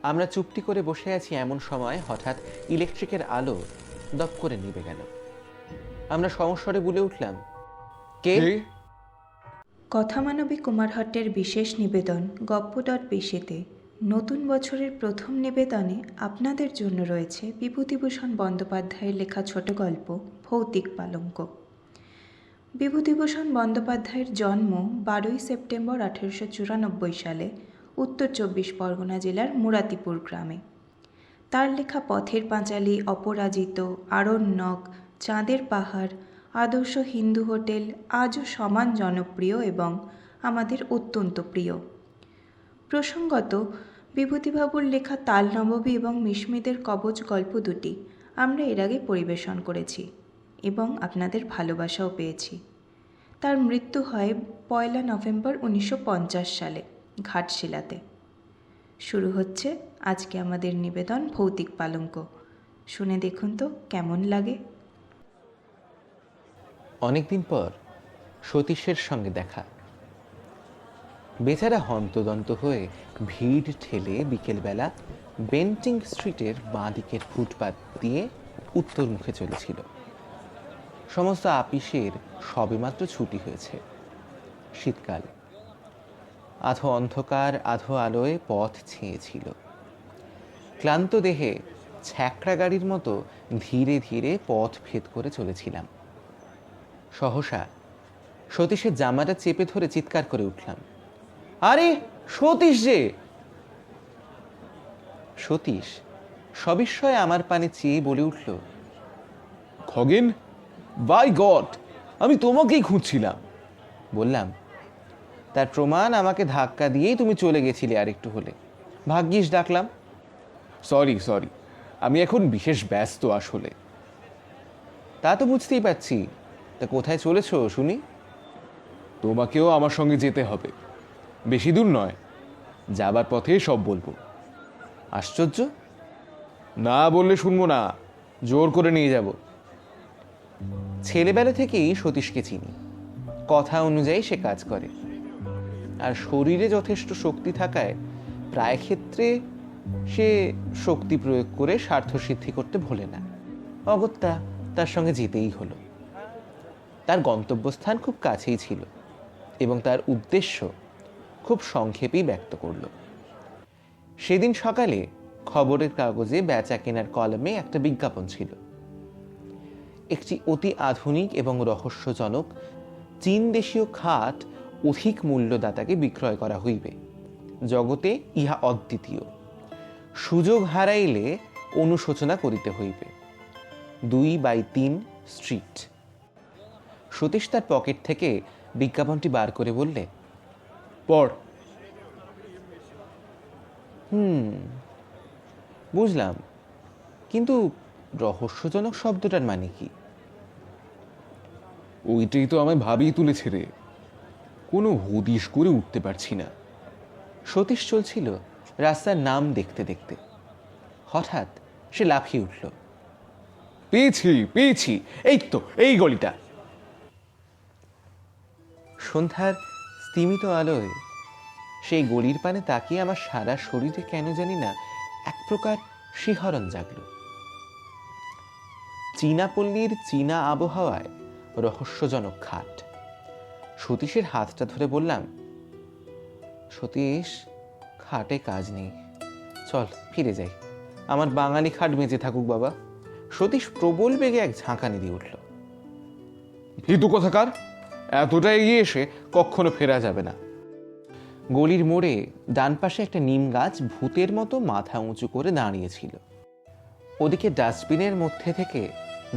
আমরা চুপটি করে বসে আছি এমন সময় হঠাৎ ইলেকট্রিকের আলো দপ করে নিভে গেল। আমরা সমস্বরে বলে উঠলাম, কে? কথামানবী কুমারহট্টের বিশেষ নিবেদন গপ্প.বিশেতে নতুন বছরের প্রথম নিবেদনে আপনাদের জন্য রয়েছে বিভূতিভূষণ বন্দ্যোপাধ্যায়ের লেখা ছোট গল্প ভৌতিক পালঙ্ক। বিভূতিভূষণ বন্দ্যোপাধ্যায়ের জন্ম 12ই সেপ্টেম্বর 1894 সালে উত্তর 24 পরগনা জেলার মুরাতিপুর গ্রামে। তার লেখা পথের পাঁচালী, অপরাজিত, আরণ্যক, চাঁদের পাহাড়, আদর্শ হিন্দু হোটেল আজও সমান জনপ্রিয় এবং আমাদের অত্যন্ত প্রিয়। প্রসঙ্গত, বিভূতিবাবুর লেখা তালনববী এবং মিশমিদের কবচ গল্প দুটি আমরা এর আগে পরিবেশন করেছি এবং আপনাদের ভালোবাসাও পেয়েছি। তার মৃত্যু হয় 1 নভেম্বর 1950 সালে ঘাটশিলাতে। শুরু হচ্ছে আজকে আমাদের নিবেদন ভৌতিক পালঙ্ক। শুনে দেখুন তো কেমন লাগে। অনেকদিন পর সতীশের সঙ্গে দেখা। বেচারা হন্তদন্ত হয়ে ভিড় ঠেলে বিকেলবেলা বেন্টিং স্ট্রিটের বাঁ দিকের ফুটপাত দিয়ে উত্তর মুখে চলেছিল। সমস্ত আপিসের সবেমাত্র ছুটি হয়েছে। শীতকাল, আধো অন্ধকার আধো আলোয় পথ ছেয়েছিল। ক্লান্ত দেহে ছ্যাঁকড়া গাড়ির মতো ধীরে ধীরে পথ ভেদ করে চলেছিলাম। সহসা সতীশের জামাটা চেপে ধরে চিৎকার করে উঠলাম, আরে সতীশ যে! সতীশ সবিস্ময়ে আমার পানে চেয়ে বলে উঠল, খগেন, বাই গড, আমি তোমাকেই খুঁজছিলাম। বললাম, তার প্রমাণ আমাকে ধাক্কা দিয়েই তুমি চলে গেছিলে আর একটু হলে। ভাগ্যিস ডাকলাম। সরি, আমি এখন বিশেষ ব্যস্ত আসলে। তা তো বুঝতেই পারছি। তা কোথায় চলেছো শুনি? তোমাকেও আমার সঙ্গে যেতে হবে, বেশি দূর নয়, যাবার পথে সব বলবো। আশ্চর্য, না বললে শুনবো না, জোর করে নিয়ে যাব। ছেলেবেলা থেকেই সতীশকে চিনি। কথা অনুযায়ী সে কাজ করে, আর শরীরে যথেষ্ট শক্তি থাকায় প্রায় ক্ষেত্রে সে শক্তি প্রয়োগ করে স্বার্থ সিদ্ধি করতে ভোলে না। অগত্যা তার সঙ্গে যেতেই হলো। তার গন্তব্যস্থান খুব কাছেই ছিল এবং তার উদ্দেশ্য খুব সংক্ষেপেই ব্যক্ত করল। সেদিন সকালে খবরের কাগজে বেচা কেনার কলামে একটা বিজ্ঞাপন ছিল। একটি অতি আধুনিক এবং রহস্যজনক চীন দেশীয় খাট অধিক মূল্যদাতাকে বিক্রয় করা হইবে। জগতে ইহা অদ্বিতীয়, সুযোগ হারাইলে অনুশোচনা করিতে হইবে। 2/3 স্ট্রিট। সতীশ তার পকেট থেকে বিজ্ঞাপনটি বার করে বললে, পড়। বুঝলাম, কিন্তু রহস্যজনক শব্দটার মানে কি? ওইটাই তো আমায় ভাবিয়ে তুলেছে রে, কোনো হদিশ করে উঠতে পারছি না। সতীশ চলছিল রাস্তার নাম দেখতে দেখতে। হঠাৎ সে লাফিয়ে উঠল, পেয়েছি, এই তো এই গলিটা। সন্ধ্যার স্তিমিত আলোয় সেই গলির পানে তাকিয়ে আমার সারা শরীরে কেন জানি না এক প্রকার শিহরণ জাগল। চীনা পল্লীর চীনা আবহাওয়ায় রহস্যজনক খাট। সতীশের হাতটা ধরে বললাম, সতীশ, খাটে কাজ নেই, চল ফিরে যাই। আমার বাঙালি খাট বেঁচে থাকুক বাবা। সতীশ প্রবল বেগে এক ঝাঁকানি দিয়ে উঠল। ভীতু কোথাকার, এতটা এগিয়ে এসে কখনো ফেরা যাবে না। গলির মোড়ে ডান পাশে একটা নিম গাছ ভূতের মতো মাথা উঁচু করে দাঁড়িয়েছিল। ওদিকে ডাস্টবিনের মধ্যে থেকে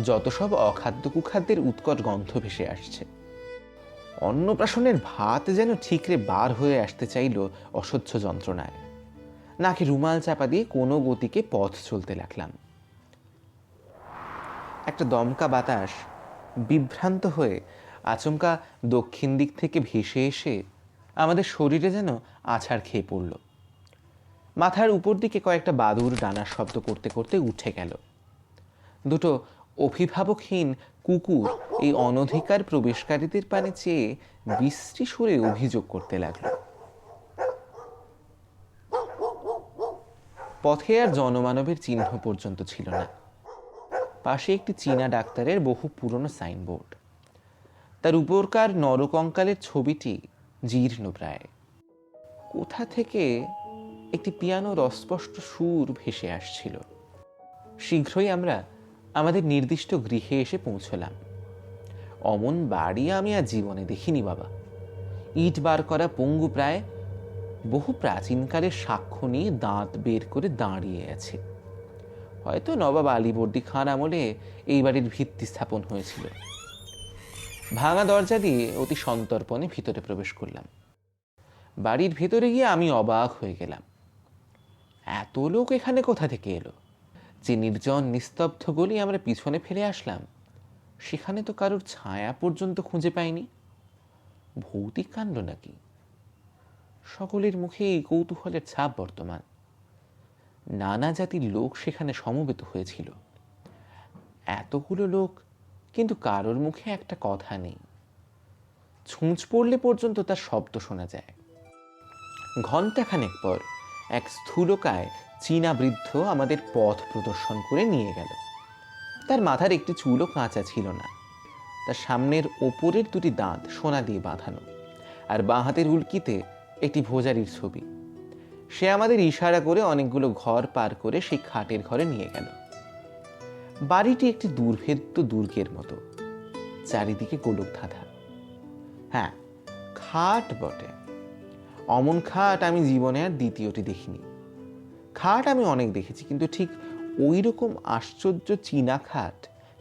যত সব অখাদ্য কুখাদ্যের উৎকট গন্ধ ভেসে আসছে। অন্নপ্রাশনের ভাত যেন ঠিকরে বার হয়ে আসতে চাইল অসহ্য যন্ত্রণায়। নাকি রুমাল চাপা দিয়ে কোনো গতিকে পথ চলতে লাগলাম। একটা দমকা বাতাস বিভ্রান্ত হয়ে আচমকা দক্ষিণ দিক থেকে ভেসে এসে আমাদের শরীরে যেন আছাড় খেয়ে পড়ল। মাথার উপর দিকে কয়েকটা বাদুর ডানার শব্দ করতে করতে উঠে গেল। দুটো অভিভাবকহীন কুকুর এই অনধিকার প্রবেশকারীদের পানে চেয়ে বিশ্রী সুরে অভিযোগ করতে লাগলো। পথে আর জনমানবের চিহ্ন পর্যন্ত ছিল না। পাশে একটি চীনা ডাক্তারের বহু পুরনো সাইনবোর্ড, তার উপরকার নরকঙ্কালের ছবিটি জীর্ণ প্রায়। কোথা থেকে একটি পিয়ানোর অস্পষ্ট সুর ভেসে আসছিল। শীঘ্রই আমরা আমাদের নির্দিষ্ট গৃহে এসে পৌঁছলাম। অমন বাড়ি আমি আর জীবনে দেখিনি বাবা। ইট বার করা পঙ্গু প্রায়, বহু প্রাচীনকালের সাক্ষ্য নিয়ে দাঁত বের করে দাঁড়িয়ে আছে। হয়তো নবাব আলীবর্দী খান আমলে এই বাড়ির ভিত্তি স্থাপন হয়েছিল। ভাঙা দরজা দিয়ে অতি সন্তর্পণে ভিতরে প্রবেশ করলাম। বাড়ির ভেতরে গিয়ে আমি অবাক হয়ে গেলাম। এত লোক এখানে কোথা থেকে এলো? যে নির্জন নিস্তব্ধ গলি আমরা পিছনে ফেলে আসলাম, সেখানে তো কারোর ছায়া পর্যন্ত খুঁজে পাইনি। ভৌতিক কাণ্ড নাকি? সকলের মুখেই কৌতূহলের ছাপ বর্তমান। নানা জাতির লোক সেখানে সমবেত হয়েছিল। এতগুলো লোক, কিন্তু কারোর মুখে একটা কথা নেই। ছুঁচ পড়লে পর্যন্ত তার শব্দ শোনা যায়। ঘণ্টাখানেক পর এক স্থূলকায় চীনা বৃদ্ধ আমাদের পথ প্রদর্শন করে নিয়ে গেল। তার মাথার একটি চুলও কাঁচা ছিল না। তার সামনের ওপরের দুটি দাঁত সোনা দিয়ে বাঁধানো, আর বাঁ হাতের উল্কিতে একটি ভোজারির ছবি। সে আমাদের ইশারা করে অনেকগুলো ঘর পার করে সেই খাটের ঘরে নিয়ে গেল। বাড়িটি একটি দুর্ভেদ্য দুর্গের মতো, চারিদিকে গোলক ধাঁধা। হ্যাঁ, খাট বটে। অমন খাট আমি জীবনে আর দ্বিতীয়টি দেখিনি। খাট আমি অনেক দেখেছি, কিন্তু ঠিক ওই রকম আশ্চর্য চীনা খাট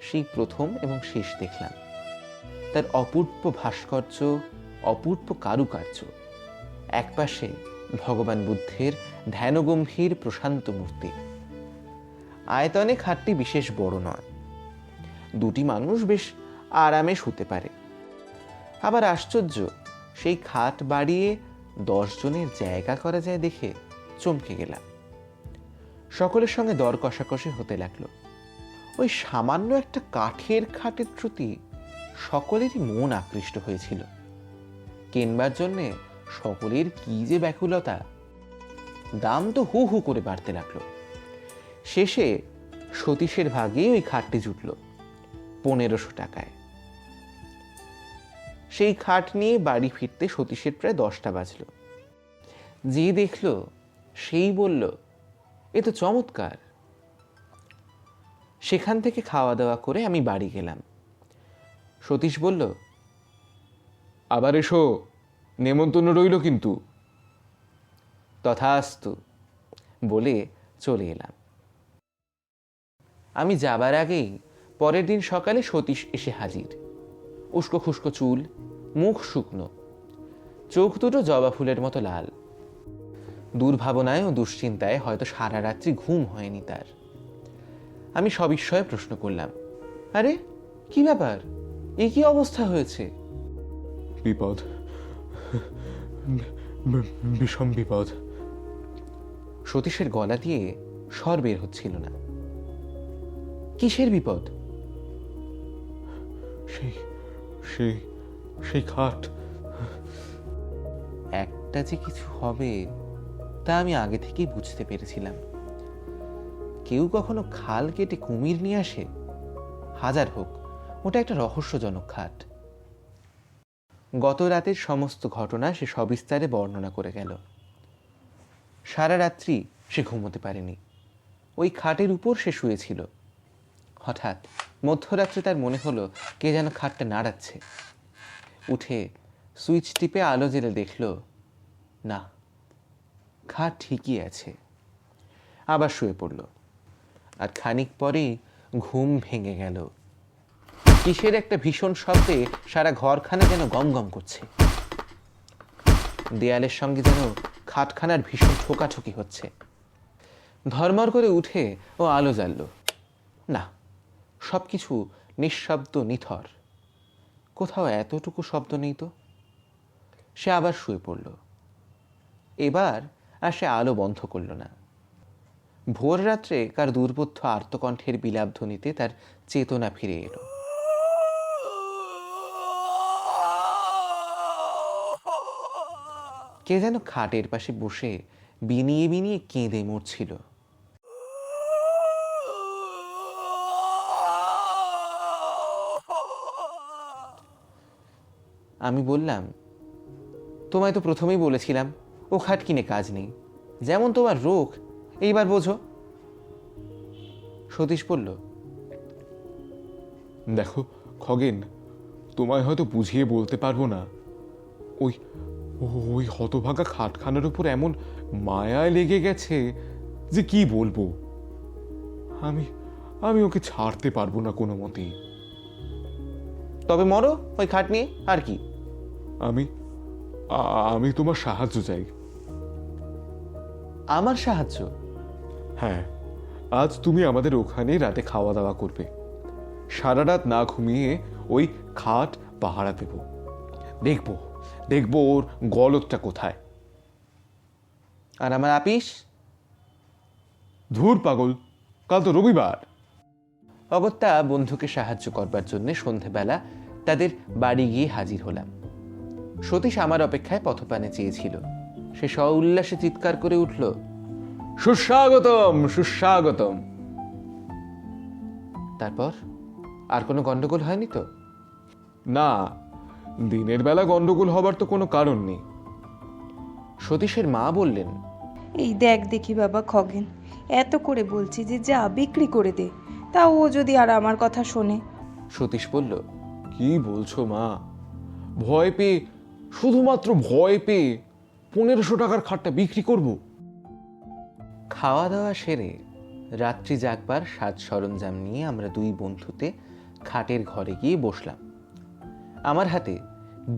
সেই প্রথম এবং শেষ দেখলাম। তার অপূর্ব ভাস্কর্য, অপূর্ব কারুকার্য। একপাশে ভগবান বুদ্ধের ধ্যানগম্ভীর প্রশান্ত মূর্তি। আয়তনে খাটটি বিশেষ বড় নয়, দুটি মানুষ বেশ আরামে শুতে পারে। আবার আশ্চর্য, সেই খাট বাড়িয়ে 10 জনের জায়গা করা যায় দেখে চমকে গেলাম। সকলের সঙ্গে দর কষাকষি হতে লাগলো। ওই সামান্য একটা কাঠের খাটের প্রতি সকলেরই মন আকৃষ্ট হয়েছিল। কেনবার জন্যে সকলের কি যে ব্যাকুলতা! দাম তো হু হু করে বাড়তে লাগলো। শেষে সতীশের ভাগে ওই খাটটি জুটল 1500 টাকায়। সেই খাট নিয়ে বাড়ি ফিরতে সতীশের প্রায় 10টা বাজলো। যে দেখলো সেই বলল, এ তো চমৎকার। সেখান থেকে খাওয়া দাওয়া করে আমি বাড়ি গেলাম। সতীশ বলল, আবার এসো, নেমন্তন্ন রইল কিন্তু। তথাস্তু বলে চলে এলাম। আমি যাবার আগেই পরের দিন সকালে সতীশ এসে হাজির। উস্কো খুস্কো চুল, মুখ শুকনো, চোখ দুটো জবা ফুলের মতো লাল। দুর্ভাবনায় ও দুশ্চিন্তায় হয়তো সারা রাত্রি ঘুম হয়নি তার। আমি সবিস্ময়ে প্রশ্ন করলাম, আরে কি ব্যাপার, এ কি অবস্থা হয়েছে? বিপদ, বিষম বিপদ। সতীশের গলা দিয়ে স্বর বের হচ্ছিল না। কিসের বিপদ? সেই সেই সেই খাট। একটা যে কিছু হবে তা আমি আগে থেকেই বুঝতে পেরেছিলাম। কেউ কখনো খাল কেটে কুমির নিয়ে আসে? হাজার হোক, ওটা একটা রহস্যজনক খাট। গত রাতের সমস্ত ঘটনা সে সবিস্তারে বর্ণনা করে গেল। সারা রাত্রি সে ঘুমোতে পারেনি। ওই খাটের উপর সে শুয়েছিল। হঠাৎ মধ্যরাত্রে তার মনে হলো কে যেন খাটটা নাড়াচ্ছে। উঠে সুইচ টিপে আলো জেলে দেখল, না, খাট ঠিকই আছে। আবার শুয়ে পড়ল, আর খানিক পরেই ঘুম ভেঙে গেল। কিসের একটা ভীষণ শব্দে সারা ঘরখানা যেন গম গম করছে। দেয়ালের সঙ্গে যেন খাটখানার ভীষণ ঠোকাঠুকি হচ্ছে। ধর্মর করে উঠে ও আলো জ্বালল। না, সবকিছু নিঃশব্দ, নিথর। কোথাও এতটুকু শব্দ নেই তো। সে আবার শুয়ে পড়ল। এবার আর সে আলো বন্ধ করল না। ভোর রাত্রে কার দুর্বোধ্য আর্তকণ্ঠের বিলাপ ধ্বনিতে তার চেতনা ফিরে এলো। কে যেন খাটের পাশে বসে বিনিয়ে বিনিয়ে কেঁদে মরছিল। আমি বললাম, তোমায় তো প্রথমেই বলেছিলাম ও খাট কিনে কাজ নেই, যেমন তোমার রোগ, এইবার বোঝো। সতীশ বলল, দেখো খগেন, তোমায় হয়তো বুঝিয়ে বলতে পারবো না, ওই ওই হতভাগা খাটখানার উপর এমন মায়ায় লেগে গেছে যে কি বলবো। আমি আমি ওকে ছাড়তে পারবো না কোনো মতেই। তবে মরো ওই খাট নিয়ে, আর কি। আমি আমি তোমার সাহায্য চাই। আমার সাহায্য? হ্যাঁ, আজ তুমি আমাদের ওখানে রাতে খাওয়া দাওয়া করবে। সারা রাত না ঘুমিয়ে ওই খাট পাহারা দেব। দেখবো দেখবো ওর গলতটা কোথায়। আর আমার আপিস? ধুর পাগল, কাল তো রবিবার। অগত্যা বন্ধুকে সাহায্য করবার জন্য সন্ধেবেলা তাদের বাড়ি গিয়ে হাজির হলাম। সতীশ আমার অপেক্ষায় পথপানে চেয়েছিল। সে সউল্লাসে চিৎকার করে উঠল, সুস্বাগতম সুস্বাগতম। তারপর আর কোনো গন্ডগোল হয়নি তো? না, দিনের বেলা গন্ডগোল হবার তো কোনো কারণ নেই। সতীশের মা বললেন, এই দেখ দেখি বাবা খগেন, এত করে বলছি যে যা বিক্রি করে দে, তা ও যদি আর আমার কথা শোনে। সতীশ বলল, কি বলছো মা? ভয় পেয়ে, শুধুমাত্র ভয় পেয়ে 1500 টাকার খাটটা বিক্রি করব? খাওয়া দাওয়া সেরে রাত্রি জাগবার সাজ সরঞ্জাম নিয়ে আমরা দুই বন্ধুতে খাটের ঘরে গিয়ে বসলাম। আমার হাতে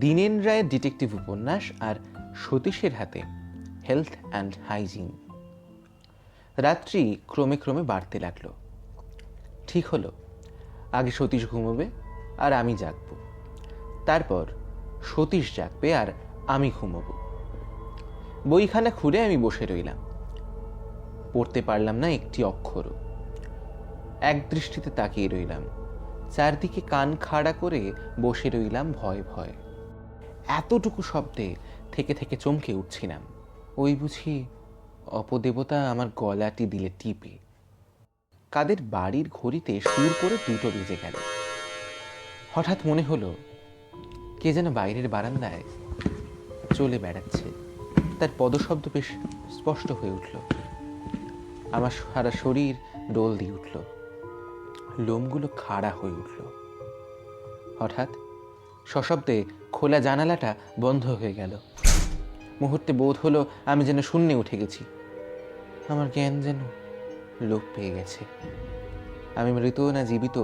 দীনেন রায়ের ডিটেকটিভ উপন্যাস আর সতীশের হাতে হেলথ অ্যান্ড হাইজিন। রাত্রি ক্রমে ক্রমে বাড়তে লাগলো। ঠিক হলো, আগে সতীশ ঘুমোবে আর আমি জাগব, তারপর সতীশ জাগবে আর আমি ঘুমোবো। বইখানা খুলে আমি বসে রইলাম। পড়তে পারলাম না একটি অক্ষরও। এক দৃষ্টিতে তাকিয়ে রইলাম, চারদিকে কান খাড়া করে বসে রইলাম ভয় ভয়। এতটুকু শব্দে থেকে থেকে চমকে উঠছিলাম। ওই বুঝি অপদেবতা আমার গলাটি দিলে টিপে। কাদের বাড়ির ঘড়িতে সুর করে 2টো বেজে গেল। হঠাৎ মনে হলো কে যেন বাইরের বারান্দায় চলে বেড়াচ্ছে। তার পদশব্দ বেশ স্পষ্ট হয়ে উঠল। আমার সারা শরীর ডোল দিয়ে উঠল, লোমগুলো খাড়া হয়ে উঠল। হঠাৎ সশব্দে খোলা জানালাটা বন্ধ হয়ে গেল। মুহূর্তে বোধ হলো আমি যেন শূন্যে উঠে গেছি। আমার জ্ঞান যেন লোপ পেয়ে গেছে। আমি মৃত না জীবিত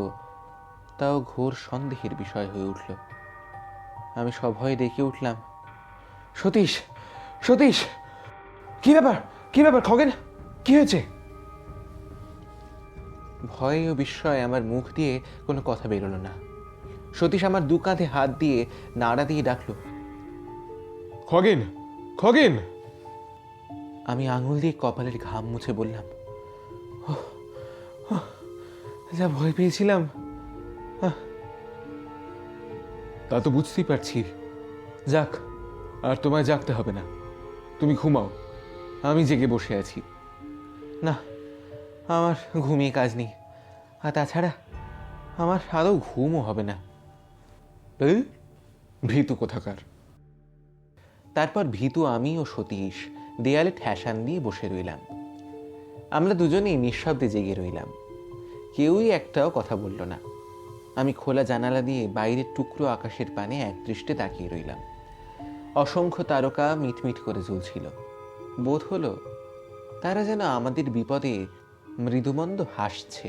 তাও ঘোর সন্দেহের বিষয় হয়ে উঠল। আমি সভয়ে ডেকে উঠলাম, সতীশ, সতীশ! কি ব্যাপার, কি ব্যাপার খগেন, কি হয়েছে? ভয় ও বিস্ময়ে আমার মুখ দিয়ে কোনো কথা বেরোলো না। সতীশ আমার দু কাঁধে হাত দিয়ে নাড়া দিয়ে ডাকলো, খগেন, খগেন! আমি আঙুল দিয়ে কপালের ঘাম মুছে বললাম, যা ভয় পেয়েছিলাম। তা তো বুঝতেই পারছি। যাক, আর তোমায় জাগতে হবে না, তুমি ঘুমাও, আমি জেগে বসে আছি। না, আমার ঘুমিয়ে কাজ নেই, আর তাছাড়া আমার আদৌ ঘুমও হবে না। ভীতু কোথাকার! তারপর ভীতু আমি ও সতীশ দেয়ালে ঠ্যাসান দিয়ে বসে রইলাম। আমরা দুজনেই নিঃশব্দে জেগে রইলাম। কেউই একটাও কথা বলল না। আমি খোলা জানালা দিয়ে বাইরের টুকরো আকাশের পানে একদৃষ্টে তাকিয়ে রইলাম। অসংখ্য তারকা মিটমিট করে জ্বলছিল। বোধ হলো তারা যেন আমাদের বিপদে মৃদুমন্দ হাসছে।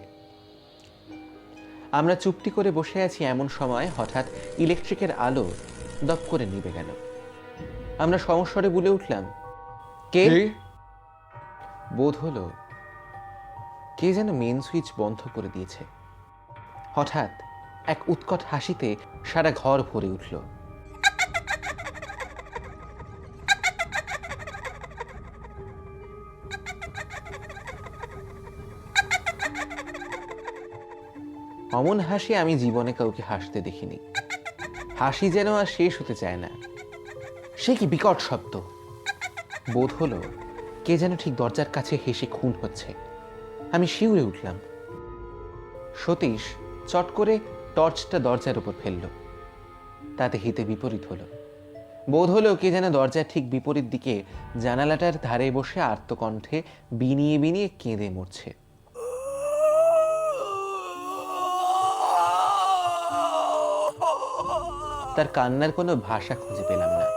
আমরা চুপটি করে বসে আছি এমন সময় হঠাৎ ইলেকট্রিকের আলো দপ করে নিভে গেল। আমরা সমস্বরে বলে উঠলাম, কে? বোধ হলো কে যেন মেন সুইচ বন্ধ করে দিয়েছে। হঠাৎ এক উৎকট হাসিতে সারা ঘর ভরে উঠল। অমন হাসি আমি জীবনে কাউকে হাসতে দেখিনি। হাসি যেন আর শেষ হতে চায় না। সে কি বিকট শব্দ! বোধ হলো কে যেন ঠিক দরজার কাছে হেসে খুন হচ্ছে। আমি শিউরে উঠলাম। সতীশ চট করে টর্চটা দরজার উপর ফেলল। তাতে হিতে বিপরীত হলো। বোধ হলো কে যেন দরজার ঠিক বিপরীত দিকে জানালাটার ধারে বসে আর্তকণ্ঠে বিনিয়ে বিনিয়ে কেঁদে মরছে। তার কান্নার কোনো ভাষা খুঁজে পেলাম না,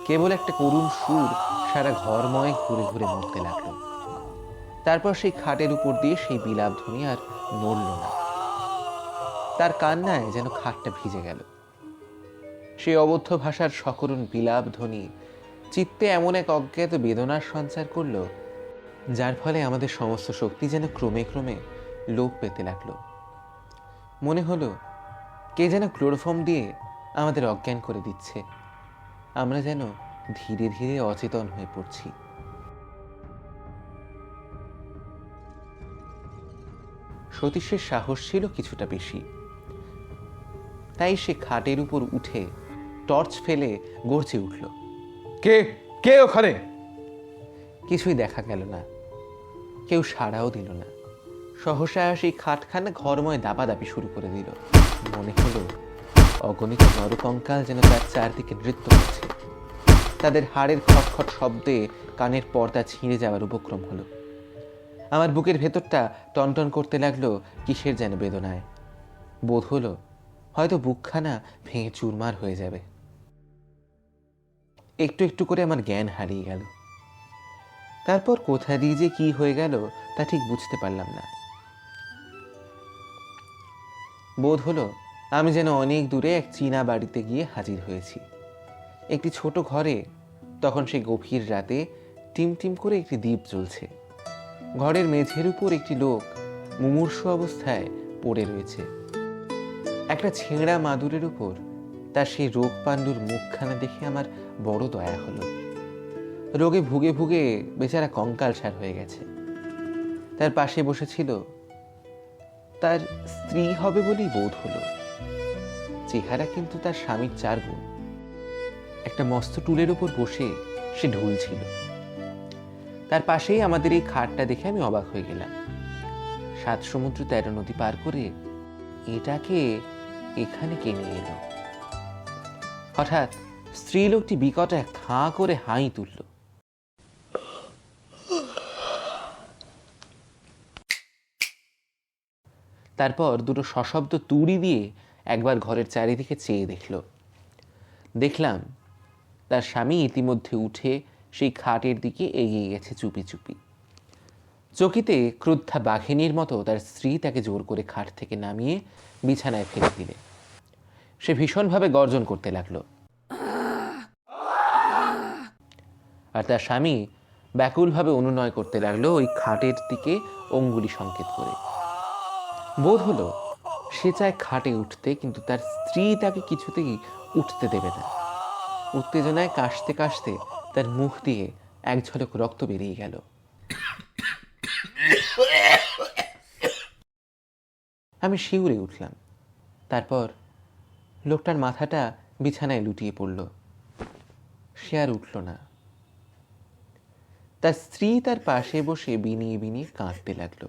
কেবল একটা করুণ সুর সারা ঘরময় ঘুরে ঘুরে মরতে লাগলো। তারপর সেই খাটের উপর দিয়ে সেই বিলাপ ধ্বনি আর নড়ল না। তার কান্নায় যেন খাটটা ভিজে গেল। সেই অবদ্ধ ভাষার সকরুণ বিলাপ ধ্বনি চিত্তে এমন এক অজ্ঞাত বেদনার সঞ্চার করলো, যার ফলে আমাদের সমস্ত শক্তি যেন ক্রমে ক্রমে লোপ পেতে লাগলো। মনে হলো কে যেন ক্লোরোফর্ম দিয়ে আমাদের অজ্ঞান করে দিচ্ছে। আমরা যেন ধীরে ধীরে অচেতন হয়ে পড়ছি। সতীশের সাহস ছিল কিছুটা বেশি, তাই সে খাটের উপর উঠে টর্চ ফেলে গর্জে উঠল, কে কে ওখানে? কিছুই দেখা গেল না, কেউ সাড়াও দিল না। সহসা সেই খাটখানা ঘরময় দাপাদাপি শুরু করে দিল। মনে হলো অগণিত নরকঙ্কাল যেন তার চারদিকে নৃত্য করছে। তাদের হাড়ের খটখট শব্দে কানের পর্দা ছিঁড়ে যাওয়ার উপক্রম হলো। আমার বুকের ভেতরটা টনটন করতে লাগলো কিসের যেন বেদনায়। বোধ হলো হয়তো বুকখানা ভেঙে চুরমার হয়ে যাবে। একটু একটু করে আমার জ্ঞান হারিয়ে গেল। তারপর কোথা দিয়ে যে কি হয়ে গেল তা ঠিক বুঝতে পারলাম না। বোধ হলো আমি যেন অনেক দূরে এক চীনা বাড়িতে গিয়ে হাজির হয়েছি। একটি ছোট ঘরে তখন সেই গভীর রাতে টিমটিম করে একটি দ্বীপ জ্বলছে। ঘরের মেঝের উপর একটি লোক মুমূর্ষু অবস্থায় পড়ে রয়েছে। একটা ছেঁড়া মাদুরের উপর তার সেই রোগ পাণ্ডুর মুখখানা দেখে আমার বড় দয়া হলো। রোগে ভুগে ভুগে বেচারা কঙ্কালসার হয়ে গেছে। তার পাশে বসেছিল তার স্ত্রী হবে বলেই বোধ হলো। চেহারা কিন্তু তার স্বামীর 4 গুণ। একটা মস্ত টুলের উপর বসে সে ঢুলছিল। তার পাশেই আমাদের এই খাটটা দেখে আমি অবাক হয়ে গেলাম। 7 সমুদ্র 13 নদী পার করে এটাকে এখানে কে নিয়ে এলো? হঠাৎ স্ত্রী লোকটি বিকট এক খাঁ করে হাই তুলল। তারপর দুটো সশব্দ তুড়ি দিয়ে একবার ঘরের চারিদিকে চেয়ে দেখলাম তার স্বামী ইতিমধ্যে উঠে সেই খাটের দিকে এগিয়ে গেছে চুপি চুপি। চকিতে ক্রুদ্ধা বাঘিনীর মতো তার স্ত্রী তাকে জোর করে খাট থেকে নামিয়ে বিছানায় ফেলে দিলে। সে ভীষণভাবে গর্জন করতে লাগলো, আর তার স্বামী ব্যাকুলভাবে অনুনয় করতে লাগলো ওই খাটের দিকে অঙ্গুলি সংকেত করে। বোধ হলো সে চায় খাটে উঠতে, কিন্তু তার স্ত্রী তাকে কিছুতেই উঠতে দেবে না। উত্তেজনায় কাশতে কাশতে তার মুখ দিয়ে এক ঝলক রক্ত বেরিয়ে গেল। আমি শিউরে উঠলাম। তারপর লোকটার মাথাটা বিছানায় লুটিয়ে পড়ল। সে আর উঠল না। তার স্ত্রী তার পাশে বসে বিনিয়ে বিনিয়ে কাঁদতে লাগলো।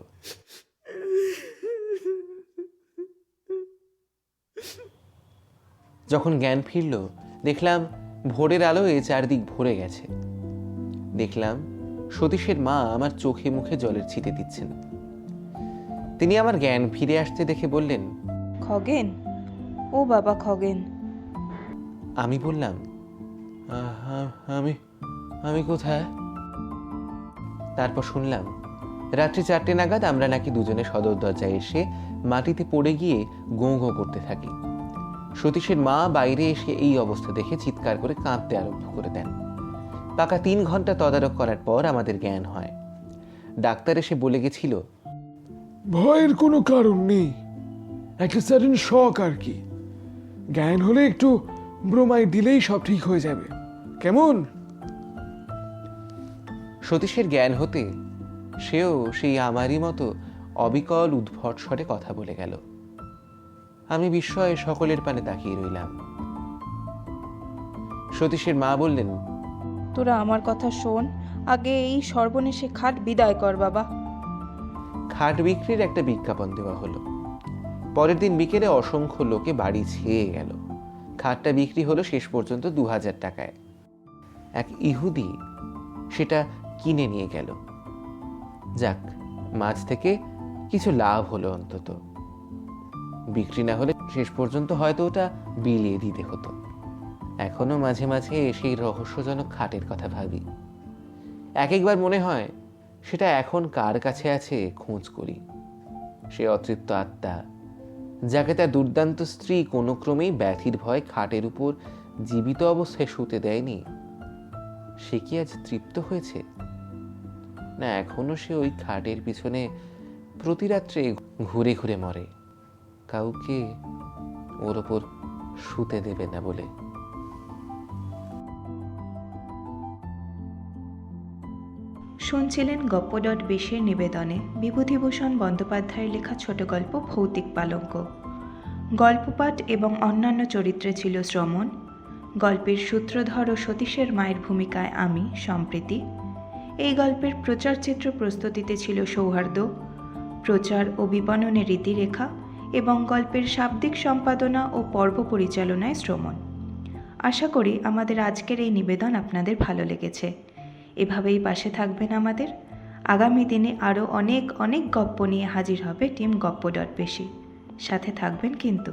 যখন জ্ঞান ফিরল, দেখলাম ভোরের আলোয় চারদিক ভরে গেছে। দেখলাম সতীশের মা আমার চোখে মুখে জলের ছিটে দিচ্ছেন। তিনি আমার জ্ঞান ফিরে আসতে দেখে বললেন, খগেন, ও বাবা খগেন। আমি বললাম, আমি আমি কোথায়? তারপর শুনলাম রাত্রি 4টে নাগাদ আমরা নাকি দুজনে সদর দরজায় এসে মাটিতে পড়ে গিয়ে গোঁ গোঁ করতে থাকি। সতীশের মা বাইরে এসে এই অবস্থা দেখে চিৎকার করে কাঁদতে আরম্ভ করে দেন। পাকা 3 ঘন্টা তদারক করার পর আমাদের জ্ঞান হয়। ডাক্তার এসে বলে গেছিল, ভয়ের কোনো কারণ নেই, একটা সাডেন শক আর কি। জ্ঞান হলে একটু ব্রোমাইড দিলেই সব ঠিক হয়ে যাবে, কেমন? সতীশের জ্ঞান হতে সেও সেই আমারই মতো অবিকল উদ্ভট স্বরে কথা বলে গেল। আমি বিস্ময়ে সকলের পানে তাকিয়ে রইলাম। সতীশের মা বললেন, তোরা আমার কথা শোন, আগে এই সর্বনেশে খাট বিদায় কর বাবা। খাট বিক্রির একটা বিজ্ঞাপন দেওয়া হলো। পরের দিন বিকেলে অসংখ্য লোকে বাড়ি ছেয়ে গেল। খাটটা বিক্রি হলো শেষ পর্যন্ত 2000 টাকায়। এক ইহুদি সেটা কিনে নিয়ে গেল। যাক, মাছ থেকে কিছু লাভ হলো অন্তত। বিক্রি না হলে শেষ পর্যন্ত হয়তো ওটা বিলিয়ে দিতে হতো। এখনো মাঝে মাঝে সেই রহস্যজনক খাটের কথা ভাবি। একবার মনে হয় সেটা এখন কার কাছে আছে খোঁজ করি। সে অতৃপ্ত আত্মা, যাকে তার দুর্দান্ত স্ত্রী কোনো ক্রমেই ব্যাধির ভয় খাটের উপর জীবিত অবস্থায় শুতে দেয়নি, সে কি আজ তৃপ্ত হয়েছে? না এখনো সে ওই খাটের পিছনে প্রতি রাত্রে ঘুরে ঘুরে মরে, কাউকে ওর ওপর শুতে দেবে না বলে। শুনছিলেন গপ্প.বেশের নিবেদনে বিভূতিভূষণ বন্দ্যোপাধ্যায়ের লেখা ছোট গল্প ভৌতিক পালঙ্ক। গল্পপাঠ এবং অন্যান্য চরিত্রে ছিল শ্রমণ। গল্পের সূত্রধর ও সতীশের মায়ের ভূমিকায় আমি, সম্প্রীতি। এই গল্পের প্রচারচিত্র প্রস্তুতিতে ছিল সৌহার্দ্য, প্রচার ও বিপণনে রীতিরেখা এবং গল্পের শাব্দিক সম্পাদনা ও পর্ব পরিচালনায় শ্রমণ। আশা করি আমাদের আজকের এই নিবেদন আপনাদের ভালো লেগেছে। এভাবেই পাশে থাকবেন আমাদের। আগামী দিনে আরও অনেক অনেক গপ্প নিয়ে হাজির হবে টিম গপ্প.বেশি। সাথে থাকবেন কিন্তু।